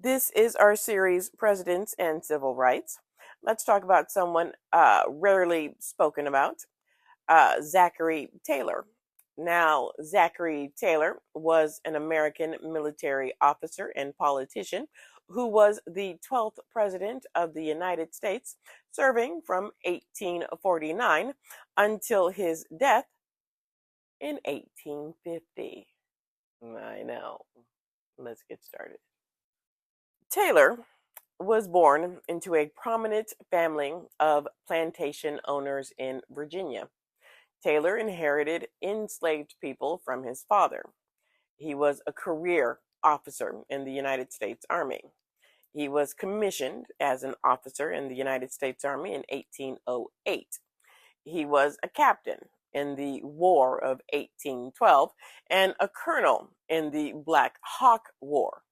This is our series, Presidents and Civil Rights. Let's talk about someone rarely spoken about, Zachary Taylor. Now, Zachary Taylor was an American military officer and politician who was the 12th President of the United States, serving from 1849 until his death in 1850. I know. Let's get started. Taylor was born into a prominent family of plantation owners in Virginia. Taylor inherited enslaved people from his father. He was a career officer in the United States Army. He was commissioned as an officer in the United States Army in 1808. He was a captain in the War of 1812 and a colonel in the Black Hawk War.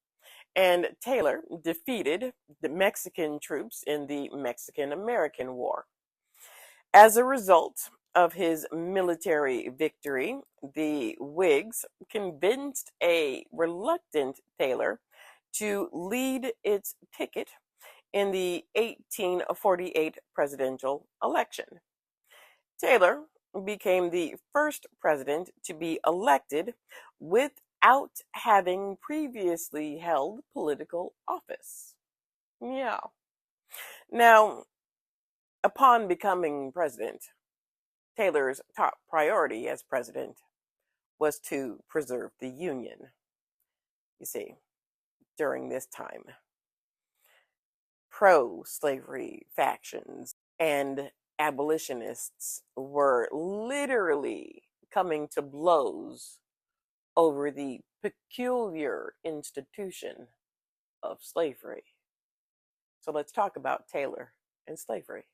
And Taylor defeated the Mexican troops in the Mexican-American War. As a result of his military victory, the Whigs convinced a reluctant Taylor to lead its ticket in the 1848 presidential election. Taylor became the first president to be elected without having previously held political office. Yeah. Now, upon becoming president, Taylor's top priority as president was to preserve the Union. You see, during this time, pro-slavery factions and abolitionists were literally coming to blows over the peculiar institution of slavery. So let's talk about Taylor and slavery.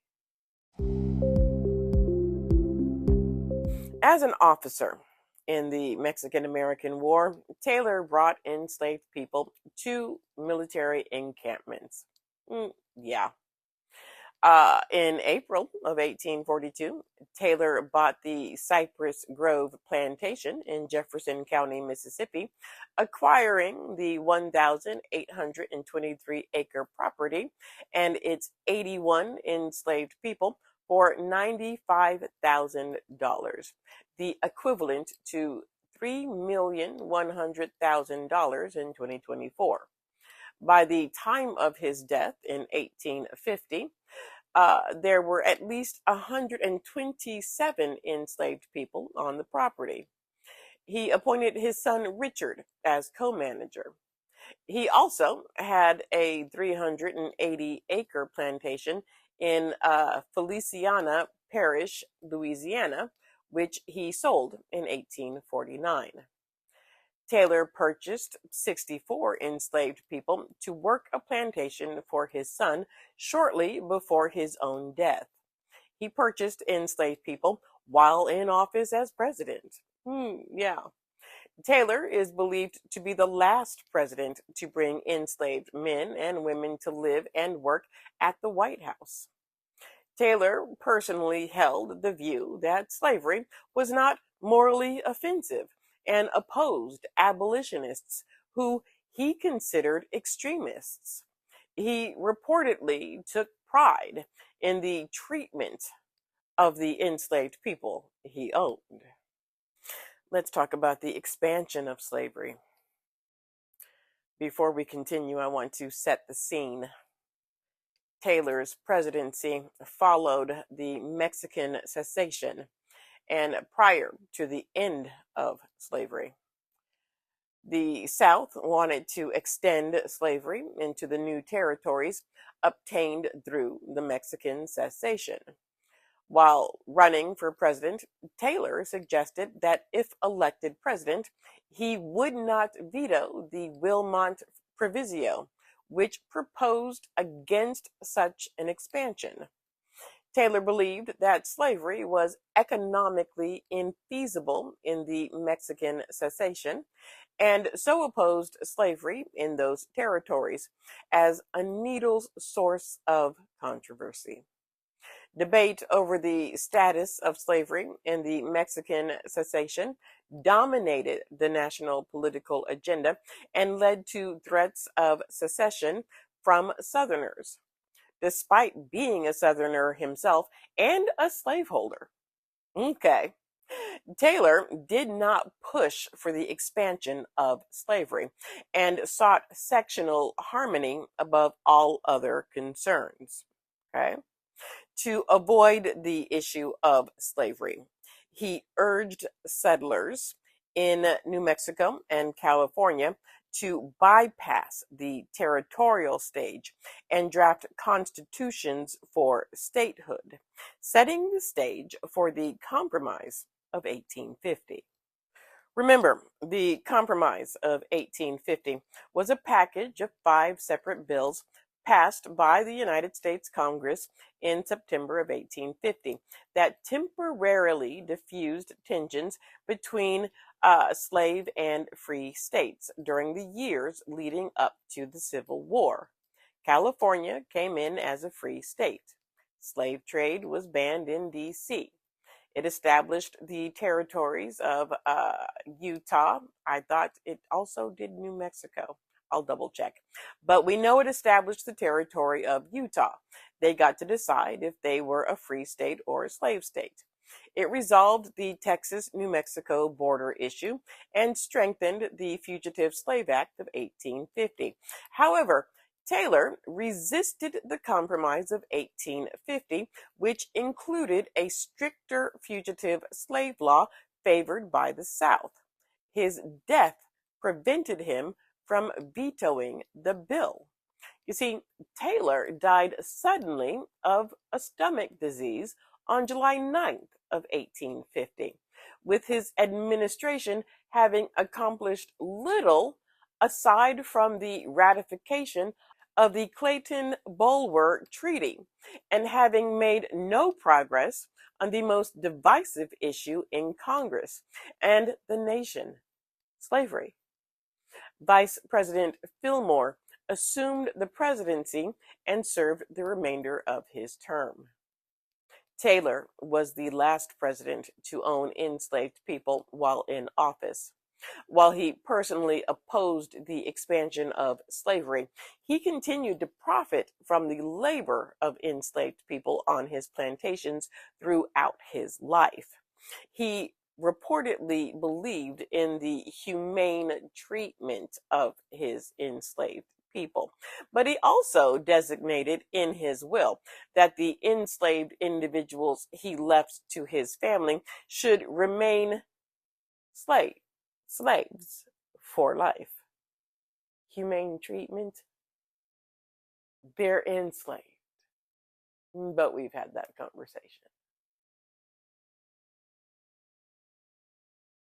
As an officer in the Mexican-American War, Taylor brought enslaved people to military encampments. Yeah. In April of 1842, Taylor bought the Cypress Grove Plantation in Jefferson County, Mississippi, acquiring the 1,823-acre property and its 81 enslaved people for $95,000, the equivalent to $3,100,000 in 2024. By the time of his death in 1850, there were at least 127 enslaved people on the property. He appointed his son Richard as co-manager. He also had a 380-acre plantation in Feliciana Parish, Louisiana, which he sold in 1849. Taylor purchased 64 enslaved people to work a plantation for his son shortly before his own death. He purchased enslaved people while in office as president. Yeah. Taylor is believed to be the last president to bring enslaved men and women to live and work at the White House. Taylor personally held the view that slavery was not morally offensive and opposed abolitionists who he considered extremists. He reportedly took pride in the treatment of the enslaved people he owned. Let's talk about the expansion of slavery. Before we continue, I want to set the scene. Taylor's presidency followed the Mexican cessation and prior to the end of slavery. The South wanted to extend slavery into the new territories obtained through the Mexican cessation. While running for president, Taylor suggested that if elected president, he would not veto the Wilmot Proviso, which proposed against such an expansion. Taylor believed that slavery was economically infeasible in the Mexican cessation, and so opposed slavery in those territories as a needle's source of controversy. Debate over the status of slavery in the Mexican cessation dominated the national political agenda and led to threats of secession from Southerners, despite being a Southerner himself and a slaveholder. Okay. Taylor did not push for the expansion of slavery and sought sectional harmony above all other concerns. Okay. To avoid the issue of slavery, he urged settlers in New Mexico and California to bypass the territorial stage and draft constitutions for statehood, setting the stage for the Compromise of 1850. Remember, the Compromise of 1850 was a package of 5 separate bills passed by the United States Congress in September of 1850 that temporarily diffused tensions between slave and free states during the years leading up to the Civil War. California came in as a free state. Slave trade was banned in D.C. It established the territories of Utah. I thought it also did New Mexico. I'll double check. But we know it established the territory of Utah. They got to decide if they were a free state or a slave state. It resolved the Texas New Mexico border issue and strengthened the Fugitive Slave Act of 1850. However, Taylor resisted the Compromise of 1850, which included a stricter fugitive slave law favored by the South. His death prevented him from vetoing the bill. You see, Taylor died suddenly of a stomach disease on July 9th of 1850, with his administration having accomplished little aside from the ratification of the Clayton-Bulwer Treaty and having made no progress on the most divisive issue in Congress and the nation, slavery. Vice President Fillmore assumed the presidency and served the remainder of his term. Taylor was the last president to own enslaved people while in office. While he personally opposed the expansion of slavery, he continued to profit from the labor of enslaved people on his plantations throughout his life. He reportedly believed in the humane treatment of his enslaved people, but he also designated in his will that the enslaved individuals he left to his family should remain slaves for life. Humane treatment, they're enslaved. But we've had that conversation.